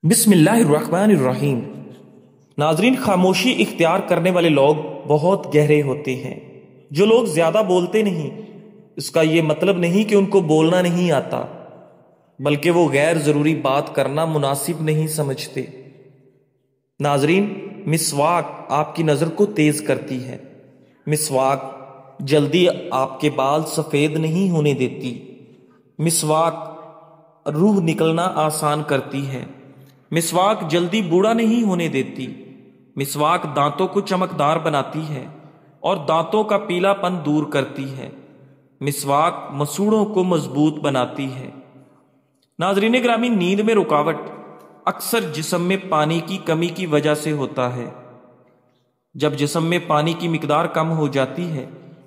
بسم اللہ الرحمن الرحیم۔ ناظرین، خاموشی اختیار کرنے والے لوگ بہت گہرے ہوتے ہیں۔ جو لوگ زیادہ بولتے نہیں، اس کا یہ مطلب نہیں کہ ان کو بولنا نہیں آتا، بلکہ وہ غیر ضروری بات کرنا مناسب نہیں سمجھتے۔ ناظرین، مسواک آپ کی نظر کو تیز کرتی ہے۔ مسواک جلدی آپ کے بال سفید نہیں ہونے دیتی۔ مسواک روح نکلنا آسان کرتی ہے۔ مسواک جلدی بوڑھا نہیں ہونے دیتی۔ مسواک دانتوں کو چمکدار بناتی ہے اور دانتوں کا پیلا پن دور کرتی ہے۔ مسواک مسوڑوں کو مضبوط بناتی ہے۔ ناظرین گرامی، نیند میں رکاوٹ اکثر جسم میں پانی کی کمی کی وجہ سے ہوتا ہے۔ جب جسم میں پانی کی مقدار کم ہو جاتی ہے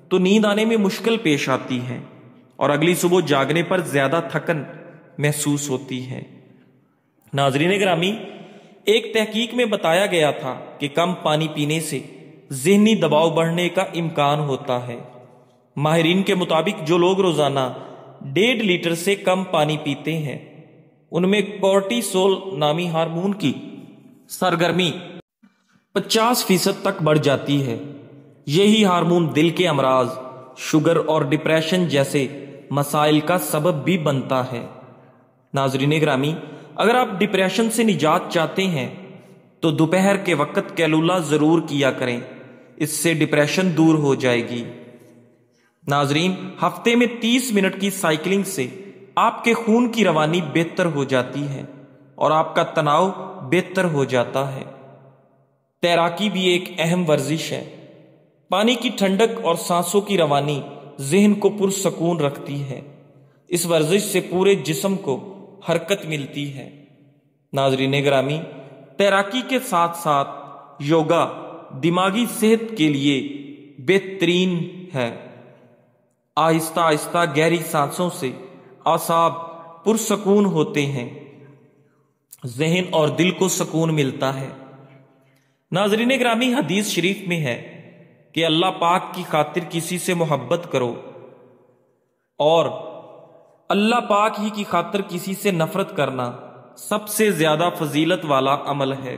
تو نیند آنے میں مشکل پیش آتی ہے اور اگلی صبح جاگنے پر زیادہ تھکن محسوس ہوتی ہے۔ ناظرین گرامی، ایک تحقیق میں بتایا گیا تھا کہ کم پانی پینے سے ذہنی دباؤ بڑھنے کا امکان ہوتا ہے۔ ماہرین کے مطابق جو لوگ روزانہ 1.5 لیٹر سے کم پانی پیتے ہیں ان میں کورٹیسول نامی ہارمون کی سرگرمی 50% تک بڑھ جاتی ہے۔ یہی ہارمون دل کے امراض، شوگر اور ڈپریشن جیسے مسائل کا سبب بھی بنتا ہے۔ ناظرین گرامی، اگر آپ ڈپریشن سے نجات چاہتے ہیں تو دوپہر کے وقت کیلولا ضرور کیا کریں، اس سے ڈپریشن دور ہو جائے گی۔ ناظرین، ہفتے میں 30 منٹ کی سائیکلنگ سے آپ کے خون کی روانی بہتر ہو جاتی ہے اور آپ کا تناؤ بہتر ہو جاتا ہے۔ تیراکی بھی ایک اہم ورزش ہے۔ پانی کی ٹھنڈک اور سانسوں کی روانی ذہن کو پرسکون رکھتی ہے۔ اس ورزش سے پورے جسم کو حرکت ملتی ہے۔ ناظرین گرامی، تیراکی کے ساتھ ساتھ یوگا دماغی صحت کے لیے بہترین ہے۔ آہستہ آہستہ گہری سانسوں سے اعصاب پرسکون ہوتے ہیں، ذہن اور دل کو سکون ملتا ہے۔ ناظرین گرامی، حدیث شریف میں ہے کہ اللہ پاک کی خاطر کسی سے محبت کرو اور اللہ پاک ہی کی خاطر کسی سے نفرت کرنا سب سے زیادہ فضیلت والا عمل ہے۔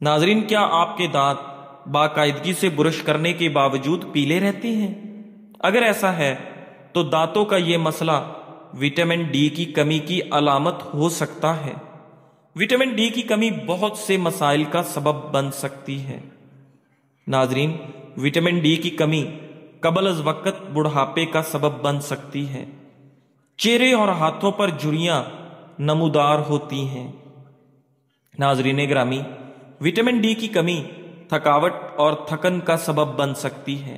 ناظرین، کیا آپ کے دانت باقاعدگی سے برش کرنے کے باوجود پیلے رہتے ہیں؟ اگر ایسا ہے تو دانتوں کا یہ مسئلہ وٹامن ڈی کی کمی کی علامت ہو سکتا ہے۔ وٹامن ڈی کی کمی بہت سے مسائل کا سبب بن سکتی ہے۔ ناظرین، وٹامن ڈی کی کمی قبل از وقت بڑھاپے کا سبب بن سکتی ہے۔ چہرے اور ہاتھوں پر جھریاں نمودار ہوتی ہیں۔ ناظرین گرامی، وٹامن ڈی کی کمی تھکاوٹ اور تھکن کا سبب بن سکتی ہے۔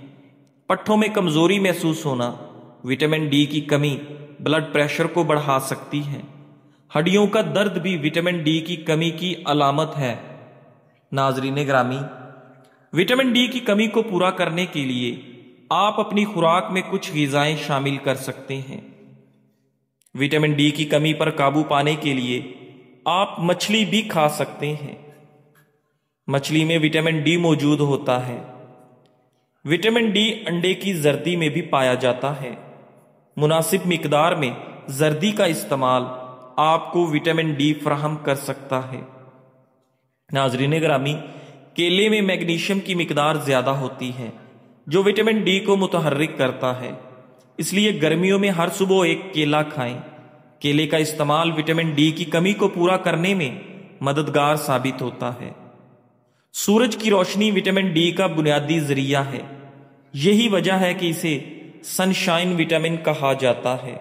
پٹھوں میں کمزوری محسوس ہونا، وٹامن ڈی کی کمی بلڈ پریشر کو بڑھا سکتی ہے۔ ہڈیوں کا درد بھی وٹامن ڈی کی کمی کی علامت ہے۔ ناظرین گرامی، وٹامن ڈی کی کمی کو پورا کرنے کے لیے آپ اپنی خوراک میں کچھ غذائیں شامل کر سکتے ہیں۔ وٹامن ڈی کی کمی پر قابو پانے کے لیے آپ مچھلی بھی کھا سکتے ہیں۔ مچھلی میں وٹامن ڈی موجود ہوتا ہے۔ وٹامن ڈی انڈے کی زردی میں بھی پایا جاتا ہے۔ مناسب مقدار میں زردی کا استعمال آپ کو وٹامن ڈی فراہم کر سکتا ہے۔ ناظرین گرامی، کیلے میں میگنیشیم کی مقدار زیادہ ہوتی ہے جو وٹامن ڈی کو متحرک کرتا ہے، اس لیے گرمیوں میں ہر صبح ایک کیلا کھائیں۔ کیلے کا استعمال وٹامن ڈی کی کمی کو پورا کرنے میں مددگار ثابت ہوتا ہے۔ سورج کی روشنی وٹامن ڈی کا بنیادی ذریعہ ہے۔ یہی وجہ ہے کہ اسے سن شائن وٹامن کہا جاتا ہے۔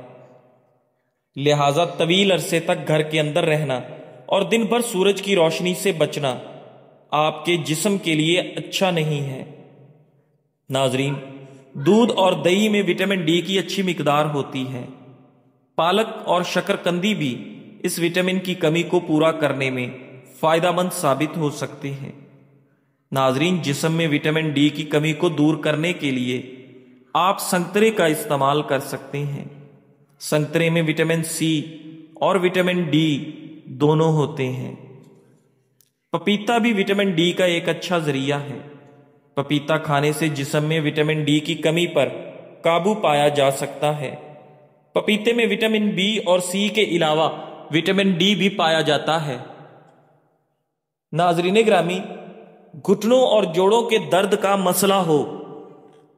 لہذا طویل عرصے تک گھر کے اندر رہنا اور دن بھر سورج کی روشنی سے بچنا آپ کے جسم کے لیے اچھا نہیں ہے۔ ناظرین، دودھ اور دہی میں وٹامن ڈی کی اچھی مقدار ہوتی ہے۔ پالک اور شکرکندی بھی اس وٹامن کی کمی کو پورا کرنے میں فائدہ مند ثابت ہو سکتے ہیں۔ ناظرین، جسم میں وٹامن ڈی کی کمی کو دور کرنے کے لیے آپ سنترے کا استعمال کر سکتے ہیں۔ سنترے میں وٹامن سی اور وٹامن ڈی دونوں ہوتے ہیں۔ پپیتا بھی وٹامن ڈی کا ایک اچھا ذریعہ ہے۔ پپیتا کھانے سے جسم میں وٹامن ڈی کی کمی پر قابو پایا جا سکتا ہے۔ پپیتے میں وٹامن بی اور سی کے علاوہ وٹامن ڈی بھی پایا جاتا ہے ناظرین گرامی، گھٹنوں اور جوڑوں کے درد کا مسئلہ ہو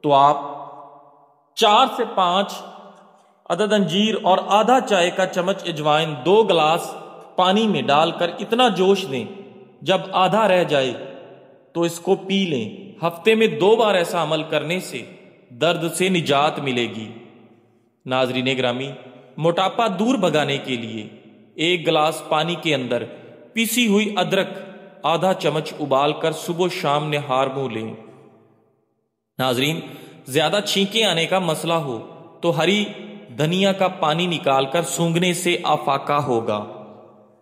تو آپ 4 سے 5 عدد انجیر اور آدھا چائے کا چمچ اجوائن 2 گلاس پانی میں ڈال کر اتنا جوش دیں، جب آدھا رہ جائے تو اس کو پی لیں۔ ہفتے میں 2 بار ایسا عمل کرنے سے درد سے نجات ملے گی۔ ناظرین گرامی، موٹاپا دور بھگانے کے لیے 1 گلاس پانی کے اندر پیسی ہوئی ادرک آدھا چمچ ابال کر صبح و شام نہار منہ لیں۔ ناظرین، زیادہ چھینکیں آنے کا مسئلہ ہو تو ہری دھنیا کا پانی نکال کر سونگھنے سے آفاقہ ہوگا۔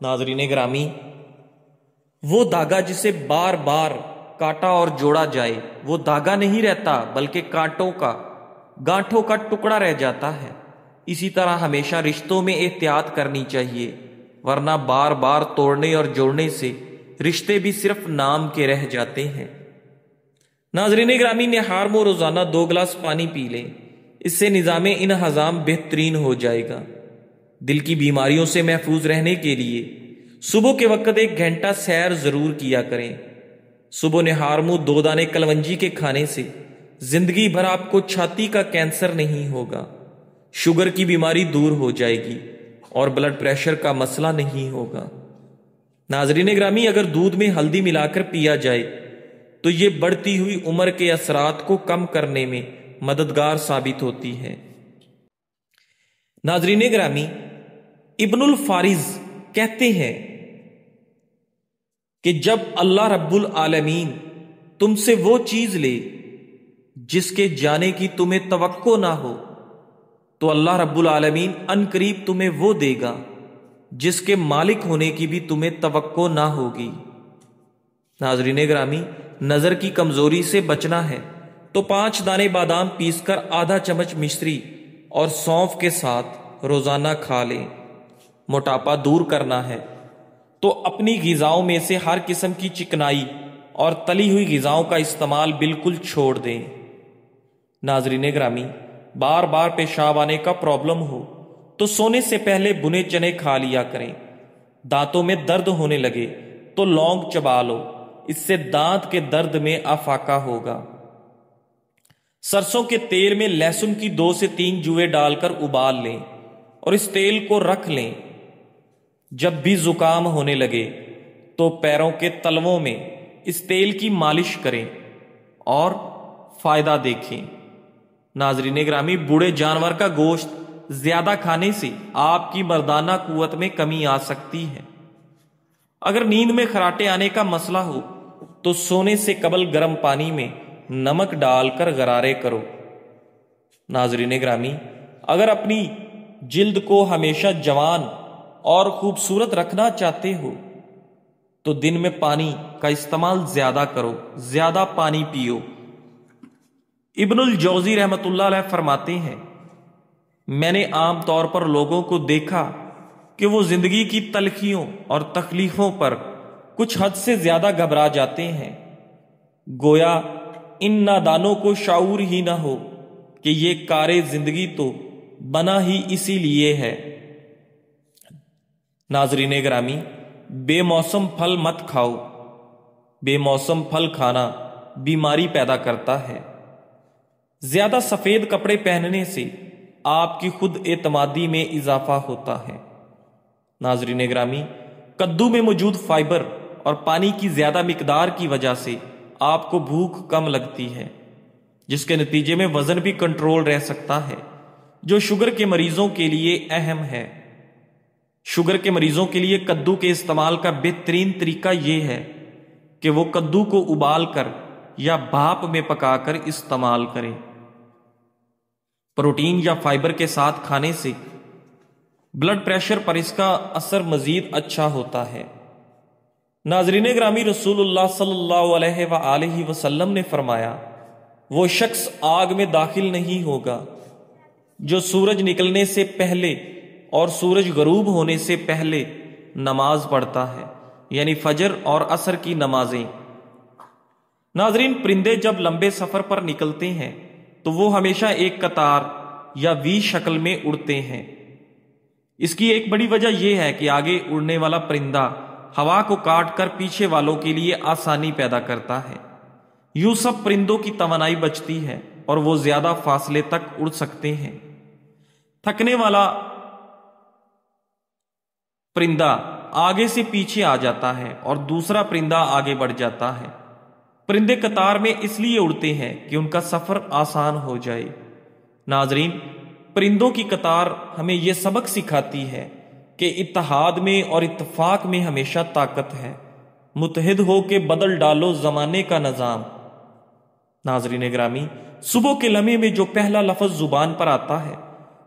ناظرین گرامی، وہ دھاگا جسے بار بار کاٹا اور جوڑا جائے وہ دھاگا نہیں رہتا، بلکہ گانٹھوں کا ٹکڑا رہ جاتا ہے۔ اسی طرح ہمیشہ رشتوں میں احتیاط کرنی چاہیے، ورنہ بار بار توڑنے اور جوڑنے سے رشتے بھی صرف نام کے رہ جاتے ہیں۔ ناظرین گرامی، نہار منہ روزانہ 2 گلاس پانی پی لیں، اس سے نظام انہضام بہترین ہو جائے گا۔ دل کی بیماریوں سے محفوظ رہنے کے لیے صبح کے وقت 1 گھنٹہ سیر ضرور کیا کریں۔ صبح نہار منہ 2 دانے کلونجی کے کھانے سے زندگی بھر آپ کو چھاتی کا کینسر نہیں ہوگا، شوگر کی بیماری دور ہو جائے گی اور بلڈ پریشر کا مسئلہ نہیں ہوگا۔ ناظرین گرامی، اگر دودھ میں ہلدی ملا کر پیا جائے تو یہ بڑھتی ہوئی عمر کے اثرات کو کم کرنے میں مددگار ثابت ہوتی ہے۔ ناظرین گرامی، ابن الفارض کہتے ہیں کہ جب اللہ رب العالمین تم سے وہ چیز لے جس کے جانے کی تمہیں توقع نہ ہو تو اللہ رب العالمین ان قریب تمہیں وہ دے گا جس کے مالک ہونے کی بھی تمہیں توقع نہ ہوگی۔ ناظرین گرامی، نظر کی کمزوری سے بچنا ہے تو 5 دانے بادام پیس کر آدھا چمچ مشری اور سونف کے ساتھ روزانہ کھا لیں۔ موٹاپا دور کرنا ہے تو اپنی غذاؤں میں سے ہر قسم کی چکنائی اور تلی ہوئی غذاؤں کا استعمال بالکل چھوڑ دیں۔ ناظرین گرامی، بار بار پیشاب آنے کا پرابلم ہو تو سونے سے پہلے بنے چنے کھا لیا کریں۔ دانتوں میں درد ہونے لگے تو لونگ چبا لو، اس سے دانت کے درد میں افاقہ ہوگا۔ سرسوں کے تیل میں لہسن کی 2 سے 3 جویں ڈال کر ابال لیں اور اس تیل کو رکھ لیں۔ جب بھی زکام ہونے لگے تو پیروں کے تلووں میں اس تیل کی مالش کریں اور فائدہ دیکھیں۔ ناظرین گرامی، بوڑھے جانور کا گوشت زیادہ کھانے سے آپ کی مردانہ قوت میں کمی آ سکتی ہے۔ اگر نیند میں خراٹے آنے کا مسئلہ ہو تو سونے سے قبل گرم پانی میں نمک ڈال کر غرارے کرو۔ ناظرین گرامی، اگر اپنی جلد کو ہمیشہ جوان اور خوبصورت رکھنا چاہتے ہو تو دن میں پانی کا استعمال زیادہ کرو، زیادہ پانی پیو۔ ابن الجوزی رحمت اللہ علیہ فرماتے ہیں، میں نے عام طور پر لوگوں کو دیکھا کہ وہ زندگی کی تلخیوں اور تکلیفوں پر کچھ حد سے زیادہ گھبرا جاتے ہیں، گویا ان نادانوں کو شعور ہی نہ ہو کہ یہ کار زندگی تو بنا ہی اسی لیے ہے۔ ناظرین گرامی، بے موسم پھل مت کھاؤ، بے موسم پھل کھانا بیماری پیدا کرتا ہے۔ زیادہ سفید کپڑے پہننے سے آپ کی خود اعتمادی میں اضافہ ہوتا ہے۔ ناظرین گرامی، کدو میں موجود فائبر اور پانی کی زیادہ مقدار کی وجہ سے آپ کو بھوک کم لگتی ہے، جس کے نتیجے میں وزن بھی کنٹرول رہ سکتا ہے، جو شوگر کے مریضوں کے لیے اہم ہے۔ شوگر کے مریضوں کے لیے کدو کے استعمال کا بہترین طریقہ یہ ہے کہ وہ کدو کو ابال کر یا بھاپ میں پکا کر استعمال کریں۔ پروٹین یا فائبر کے ساتھ کھانے سے بلڈ پریشر پر اس کا اثر مزید اچھا ہوتا ہے۔ ناظرین گرامی، رسول اللہ صلی اللہ علیہ وآلہ وسلم نے فرمایا، وہ شخص آگ میں داخل نہیں ہوگا جو سورج نکلنے سے پہلے اور سورج غروب ہونے سے پہلے نماز پڑھتا ہے، یعنی فجر اور عصر کی نمازیں۔ ناظرین، پرندے جب لمبے سفر پر نکلتے ہیں تو وہ ہمیشہ ایک قطار یا وی شکل میں اڑتے ہیں۔ اس کی ایک بڑی وجہ یہ ہے کہ آگے اڑنے والا پرندہ ہوا کو کاٹ کر پیچھے والوں کے لیے آسانی پیدا کرتا ہے۔ یوں سب پرندوں کی توانائی بچتی ہے اور وہ زیادہ فاصلے تک اڑ سکتے ہیں۔ تھکنے والا پرندہ آگے سے پیچھے آ جاتا ہے اور دوسرا پرندہ آگے بڑھ جاتا ہے۔ پرندے قطار میں اس لیے اڑتے ہیں کہ ان کا سفر آسان ہو جائے۔ ناظرین، پرندوں کی قطار ہمیں یہ سبق سکھاتی ہے کہ اتحاد میں اور اتفاق میں ہمیشہ طاقت ہے۔ متحد ہو کے بدل ڈالو زمانے کا نظام۔ ناظرین گرامی، صبح کے لمحے میں جو پہلا لفظ زبان پر آتا ہے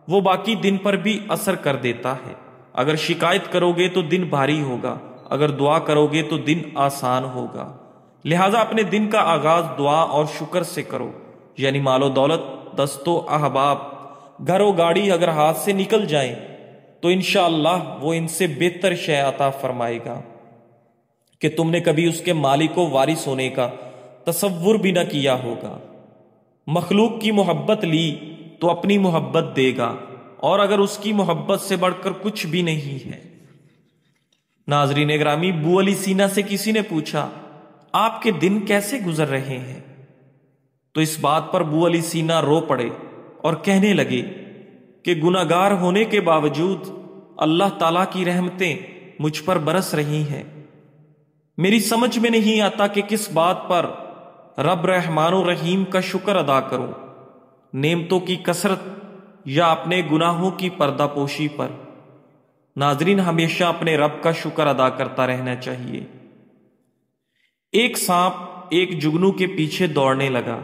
وہ باقی دن پر بھی اثر کر دیتا ہے۔ اگر شکایت کرو گے تو دن بھاری ہوگا، اگر دعا کرو گے تو دن آسان ہوگا۔ لہٰذا اپنے دن کا آغاز دعا اور شکر سے کرو، یعنی مال و دولت، دست و احباب، گھر و گاڑی اگر ہاتھ سے نکل جائیں تو انشاءاللہ وہ ان سے بہتر شے عطا فرمائے گا کہ تم نے کبھی اس کے مالک و وارث ہونے کا تصور بھی نہ کیا ہوگا۔ مخلوق کی محبت لی تو اپنی محبت دے گا، اور اگر اس کی محبت سے بڑھ کر کچھ بھی نہیں ہے۔ ناظرین گرامی، ابو علی سینا سے کسی نے پوچھا، آپ کے دن کیسے گزر رہے ہیں؟ تو اس بات پر ابو علی سینا رو پڑے اور کہنے لگے کہ گناہگار ہونے کے باوجود اللہ تعالیٰ کی رحمتیں مجھ پر برس رہی ہیں۔ میری سمجھ میں نہیں آتا کہ کس بات پر رب رحمان و رحیم کا شکر ادا کروں، نعمتوں کی کثرت یا اپنے گناہوں کی پردہ پوشی پر۔ ناظرین، ہمیشہ اپنے رب کا شکر ادا کرتا رہنا چاہیے۔ ایک سانپ ایک جگنو کے پیچھے دوڑنے لگا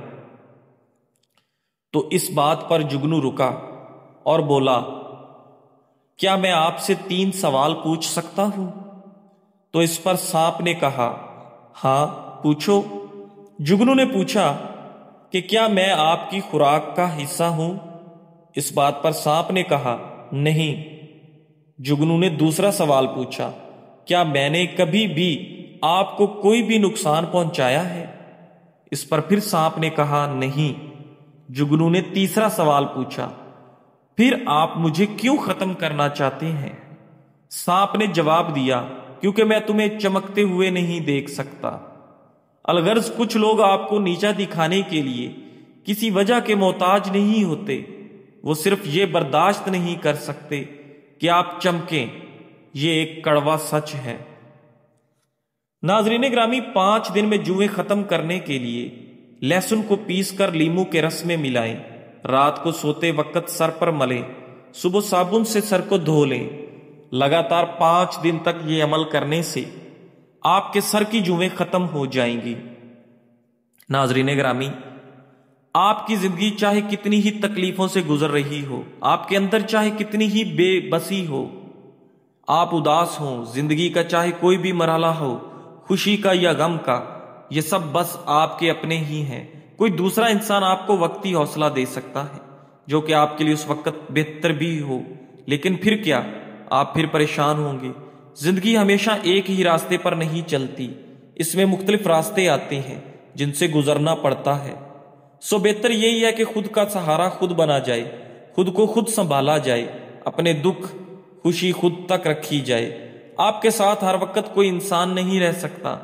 تو اس بات پر جگنو رکا اور بولا، کیا میں آپ سے 3 سوال پوچھ سکتا ہوں؟ تو اس پر سانپ نے کہا، ہاں پوچھو۔ جگنو نے پوچھا کہ کیا میں آپ کی خوراک کا حصہ ہوں؟ اس بات پر سانپ نے کہا، نہیں۔ جگنو نے دوسرا سوال پوچھا، کیا میں نے کبھی بھی آپ کو کوئی بھی نقصان پہنچایا ہے؟ اس پر پھر سانپ نے کہا، نہیں۔ جگنو نے تیسرا سوال پوچھا، پھر آپ مجھے کیوں ختم کرنا چاہتے ہیں؟ سانپ نے جواب دیا، کیونکہ میں تمہیں چمکتے ہوئے نہیں دیکھ سکتا۔ الغرض کچھ لوگ آپ کو نیچا دکھانے کے لیے کسی وجہ کے محتاج نہیں ہوتے، وہ صرف یہ برداشت نہیں کر سکتے کہ آپ چمکیں۔ یہ ایک کڑوا سچ ہے۔ ناظرین گرامی، 5 دن میں جوئیں ختم کرنے کے لیے لہسن کو پیس کر لیمو کے رس میں ملائیں، رات کو سوتے وقت سر پر ملیں، صبح صابن سے سر کو دھو لیں۔ لگاتار 5 دن تک یہ عمل کرنے سے آپ کے سر کی جوئیں ختم ہو جائیں گی۔ ناظرین گرامی، آپ کی زندگی چاہے کتنی ہی تکلیفوں سے گزر رہی ہو، آپ کے اندر چاہے کتنی ہی بے بسی ہو، آپ اداس ہوں، زندگی کا چاہے کوئی بھی مرحلہ ہو، خوشی کا یا غم کا، یہ سب بس آپ کے اپنے ہی ہیں۔ کوئی دوسرا انسان آپ کو وقتی حوصلہ دے سکتا ہے جو کہ آپ کے لیے اس وقت بہتر بھی ہو، لیکن پھر کیا، آپ پھر پریشان ہوں گے۔ زندگی ہمیشہ ایک ہی راستے پر نہیں چلتی، اس میں مختلف راستے آتے ہیں جن سے گزرنا پڑتا ہے۔ سو بہتر یہی ہے کہ خود کا سہارا خود بنا جائے، خود کو خود سنبھالا جائے، اپنے دکھ خوشی خود تک رکھی جائے۔ آپ کے ساتھ ہر وقت کوئی انسان نہیں رہ سکتا،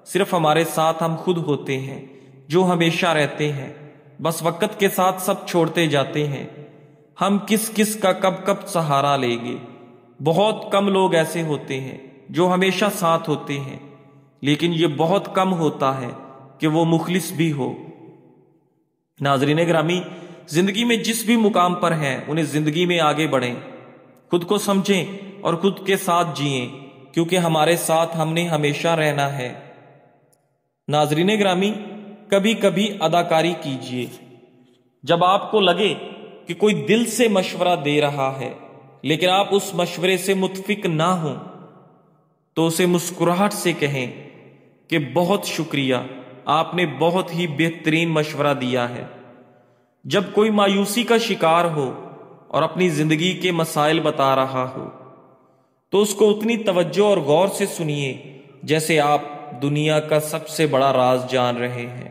صرف ہمارے ساتھ ہم خود ہوتے ہیں جو ہمیشہ رہتے ہیں۔ بس وقت کے ساتھ سب چھوڑتے جاتے ہیں۔ ہم کس کس کا کب کب سہارا لیں گے؟ بہت کم لوگ ایسے ہوتے ہیں جو ہمیشہ ساتھ ہوتے ہیں، لیکن یہ بہت کم ہوتا ہے کہ وہ مخلص بھی ہو۔ ناظرین گرامی، زندگی میں جس بھی مقام پر ہیں انہیں زندگی میں آگے بڑھیں، خود کو سمجھیں اور خود کے ساتھ جئیں، کیونکہ ہمارے ساتھ ہم نے ہمیشہ رہنا ہے۔ ناظرین گرامی، کبھی کبھی اداکاری کیجیے۔ جب آپ کو لگے کہ کوئی دل سے مشورہ دے رہا ہے لیکن آپ اس مشورے سے متفق نہ ہوں تو اسے مسکراہٹ سے کہیں کہ بہت شکریہ، آپ نے بہت ہی بہترین مشورہ دیا ہے۔ جب کوئی مایوسی کا شکار ہو اور اپنی زندگی کے مسائل بتا رہا ہو تو اس کو اتنی توجہ اور غور سے سنیے جیسے آپ دنیا کا سب سے بڑا راز جان رہے ہیں۔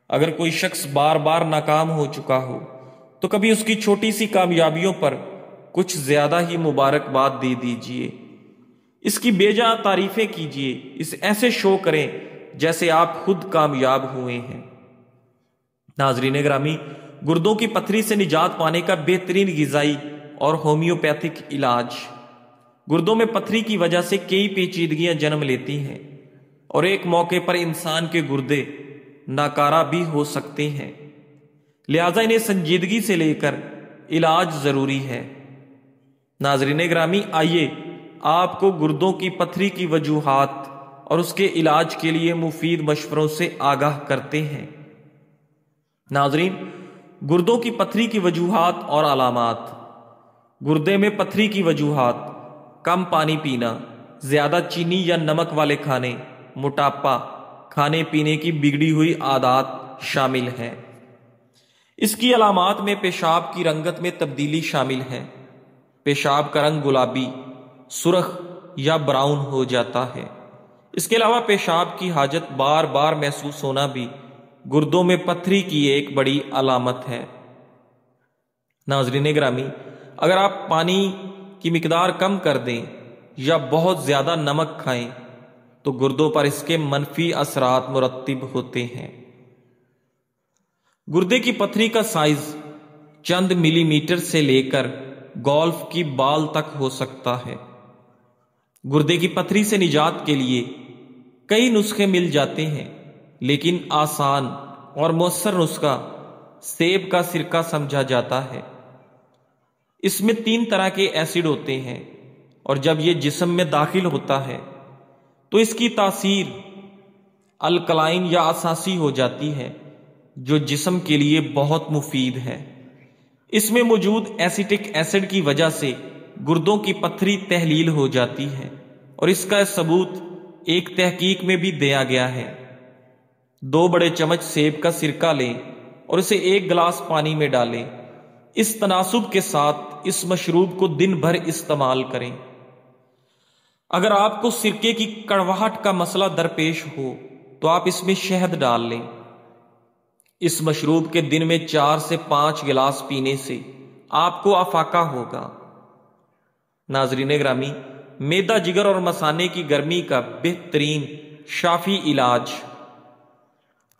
اگر کوئی شخص بار بار ناکام ہو چکا ہو تو کبھی اس کی چھوٹی سی کامیابیوں پر کچھ زیادہ ہی مبارکباد دے دیجیے۔ اس کی بے جا تعریفیں کیجیے، اسے ایسے شو کریں جیسے آپ خود کامیاب ہوئے ہیں۔ ناظرین گرامی، گردوں کی پتھری سے نجات پانے کا بہترین غذائی اور ہومیوپیتھک علاج۔ گردوں میں پتھری کی وجہ سے کئی پیچیدگیاں جنم لیتی ہیں اور ایک موقع پر انسان کے گردے ناکارہ بھی ہو سکتے ہیں، لہذا انہیں سنجیدگی سے لے کر علاج ضروری ہے۔ ناظرین گرامی، آئیے آپ کو گردوں کی پتھری کی وجوہات اور اس کے علاج کے لیے مفید مشوروں سے آگاہ کرتے ہیں۔ ناظرین، گردوں کی پتھری کی وجوہات اور علامات۔ گردے میں پتھری کی وجوہات: کم پانی پینا، زیادہ چینی یا نمک والے کھانے، موٹاپا، کھانے پینے کی بگڑی ہوئی عادات شامل ہیں۔ اس کی علامات میں پیشاب کی رنگت میں تبدیلی شامل ہے۔ پیشاب کا رنگ گلابی، سرخ یا براؤن ہو جاتا ہے۔ اس کے علاوہ پیشاب کی حاجت بار بار محسوس ہونا بھی گردوں میں پتھری کی ایک بڑی علامت ہے۔ ناظرین گرامی، اگر آپ پانی کی مقدار کم کر دیں یا بہت زیادہ نمک کھائیں تو گردوں پر اس کے منفی اثرات مرتب ہوتے ہیں۔ گردے کی پتھری کا سائز چند ملی میٹر سے لے کر گولف کی بال تک ہو سکتا ہے۔ گردے کی پتھری سے نجات کے لیے کئی نسخے مل جاتے ہیں، لیکن آسان اور مؤثر نسخہ سیب کا سرکہ سمجھا جاتا ہے۔ اس میں 3 طرح کے ایسڈ ہوتے ہیں اور جب یہ جسم میں داخل ہوتا ہے تو اس کی تاثیر الکلائن یا اساسی ہو جاتی ہے، جو جسم کے لیے بہت مفید ہے۔ اس میں موجود ایسیٹک ایسڈ کی وجہ سے گردوں کی پتھری تحلیل ہو جاتی ہے اور اس کا ثبوت ایک تحقیق میں بھی دیا گیا ہے۔ 2 بڑے چمچ سیب کا سرکہ لیں اور اسے 1 گلاس پانی میں ڈالیں۔ اس تناسب کے ساتھ اس مشروب کو دن بھر استعمال کریں۔ اگر آپ کو سرکے کی کڑواہٹ کا مسئلہ درپیش ہو تو آپ اس میں شہد ڈال لیں۔ اس مشروب کے دن میں 4 سے 5 گلاس پینے سے آپ کو افاقہ ہوگا۔ ناظرین گرامی، معدہ، جگر اور مثانے کی گرمی کا بہترین شافی علاج۔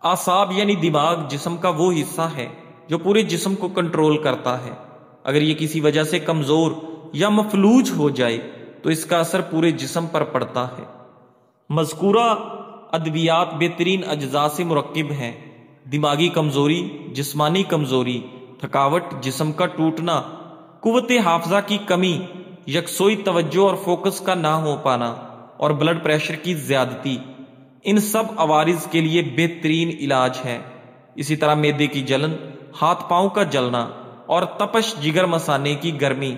اعصاب یعنی دماغ جسم کا وہ حصہ ہے جو پورے جسم کو کنٹرول کرتا ہے۔ اگر یہ کسی وجہ سے کمزور یا مفلوج ہو جائے تو اس کا اثر پورے جسم پر پڑتا ہے۔ مذکورہ ادویات بہترین اجزاء سے مرکب ہیں۔ دماغی کمزوری، جسمانی کمزوری، تھکاوٹ، جسم کا ٹوٹنا، قوت حافظہ کی کمی، یکسوئی توجہ اور فوکس کا نہ ہو پانا اور بلڈ پریشر کی زیادتی، ان سب عوارض کے لیے بہترین علاج ہے۔ اسی طرح معدے کی جلن، ہاتھ پاؤں کا جلنا اور تپش، جگر مثانے کی گرمی،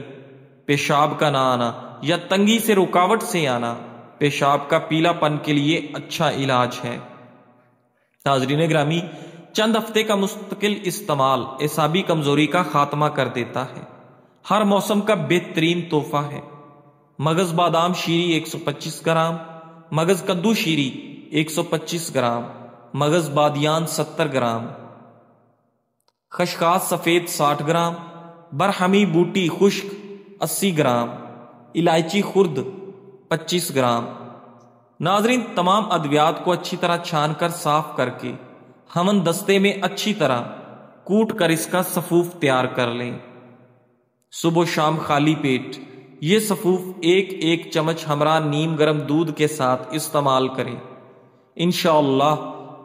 پیشاب کا نہ آنا یا تنگی سے رکاوٹ سے آنا، پیشاب کا پیلا پن کے لیے اچھا علاج ہے۔ ناظرین گرامی، چند ہفتے کا مستقل استعمال اعصابی کمزوری کا خاتمہ کر دیتا ہے۔ ہر موسم کا بہترین تحفہ ہے۔ مغز بادام شیریں 125 گرام، مغز کدو شیریں 125 گرام، مغز بادیان 70 گرام، خشخاش سفید 60 گرام، برہمی بوٹی خشک 80 گرام، الائچی خرد 25 گرام۔ ناظرین، تمام ادویات کو اچھی طرح چھان کر صاف کر کے ہمن دستے میں اچھی طرح کوٹ کر اس کا سفوف تیار کر لیں۔ صبح و شام خالی پیٹ یہ سفوف 1 چمچ ہمراہ نیم گرم دودھ کے ساتھ استعمال کریں۔ انشاءاللہ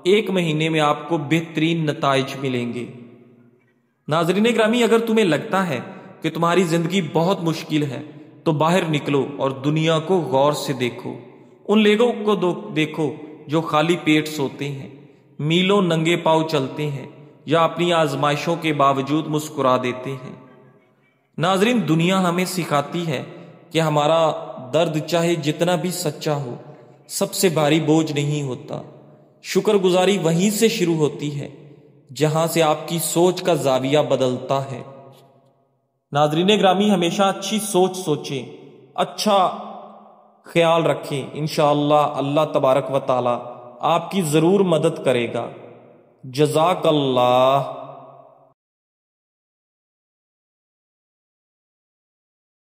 1 مہینے میں آپ کو بہترین نتائج ملیں گے۔ ناظرین گرامی، اگر تمہیں لگتا ہے کہ تمہاری زندگی بہت مشکل ہے تو باہر نکلو اور دنیا کو غور سے دیکھو۔ ان لوگوں کو دیکھو جو خالی پیٹ سوتے ہیں، میلوں ننگے پاؤں چلتے ہیں یا اپنی آزمائشوں کے باوجود مسکرا دیتے ہیں۔ ناظرین، دنیا ہمیں سکھاتی ہے کہ ہمارا درد چاہے جتنا بھی سچا ہو، سب سے بھاری بوجھ نہیں ہوتا۔ شکر گزاری وہیں سے شروع ہوتی ہے جہاں سے آپ کی سوچ کا زاویہ بدلتا ہے۔ ناظرین گرامی، ہمیشہ اچھی سوچ سوچیں، اچھا خیال رکھیں۔ انشاءاللہ اللہ تبارک و تعالی آپ کی ضرور مدد کرے گا۔ جزاک اللہ۔